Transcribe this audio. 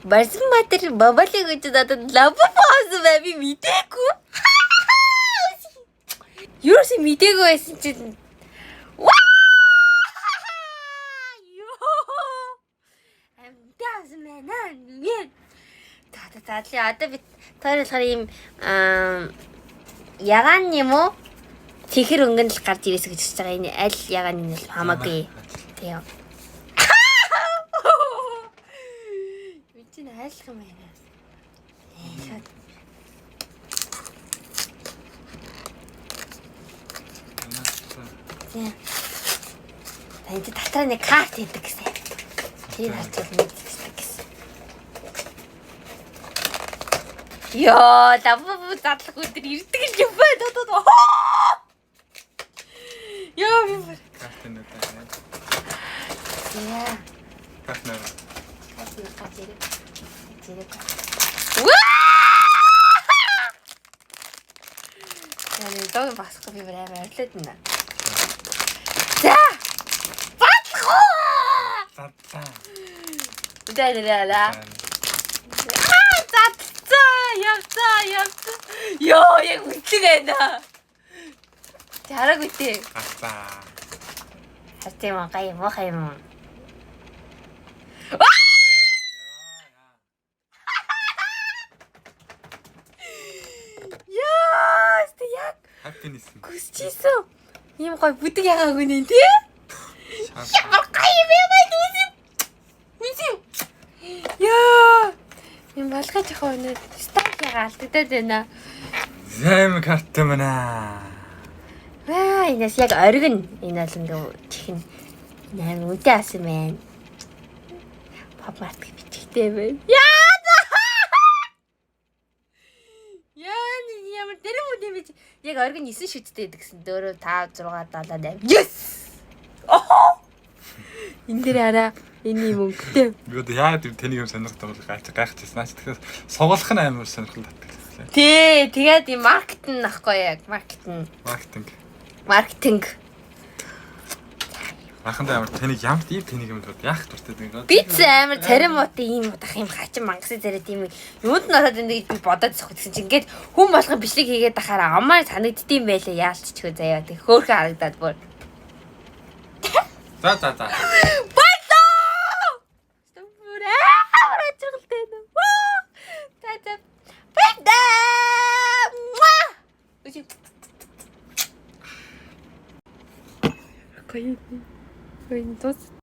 Барсматэр бабалыг гэж надад лавбоос байви мэдээгүй. Юусе мэдээгүй байсан чинь амтаас мэнаа нэг таатали одоо би тэр болохоор ийм ягаан юм уу тэгэхэр өнгөн л гарч ирээсэ гэж хэлж байгаа. Энэ аль ягаан нь л хамаагүй. Тийм. Би чинь айлх юм байна. Тийм. Энд дотор нэг карт хийдэг гэсэн. Тэр харж мэддэг гэсэн. Яа, давуу задлах өдөр ирдэг л юм байна. Яа, би бүр. Карт энэ даа. Яа. Карт нэр. Яа, дог басахгүй би амар орлоод байна. За! Батлах! Заттаа. Дэдэлэла. Явцаа. Йоо, яг үлдэг байна. Хараг үтэй. Аттаа. Хатим гай мохай юм. Яа, яг Happiness. гүсчихсэн. Ийм гой бүдэгягаагүй нэ тий? Ямар гай юм бэ үгүй. Яа. Юм балгаж явах өнөө стайл ягаа алдагдаад байна. Зэм карт мэнэ. Энэс яг оргин энэ бол ингээ чихэн 8 үнтэй асан байна. Pop Mart бичгтэй байна. Яа, ямар дэрэг үгүй юм бэ? Яг оргин 9 шүттэй гэсэн 4 5 6 7 8. Yes! Энд дээр араа энэ юм өнгөтэй. Би одоо яагаад тэнийг юм сонирхдаг бол гайхчихсан наач. Тэгэхээр сугалах нь амар сонирхол татдаг. Тий, тэгээд юм маркетинг нахгүй яг маркетинг. Ахандаа амар тэнийг ямар ийм тэнийг юм бол яах дуртай гэдэг. Би ч амар царим муутай ийм удах юм хачин мангасан царай тийм юунд нь ороод энэ гэж би бодоод зөх гэсэн чинь ингээд хүн болгон бичлэг хийгээд ахаараа амаар санагддсан байлаа яалччихгүй заяа тэг хөөхөн харагдаад бүр. За. Баярлаа. Стомбура аврагчтай нэ. За. Баярлаа. Үгүй. Коин тус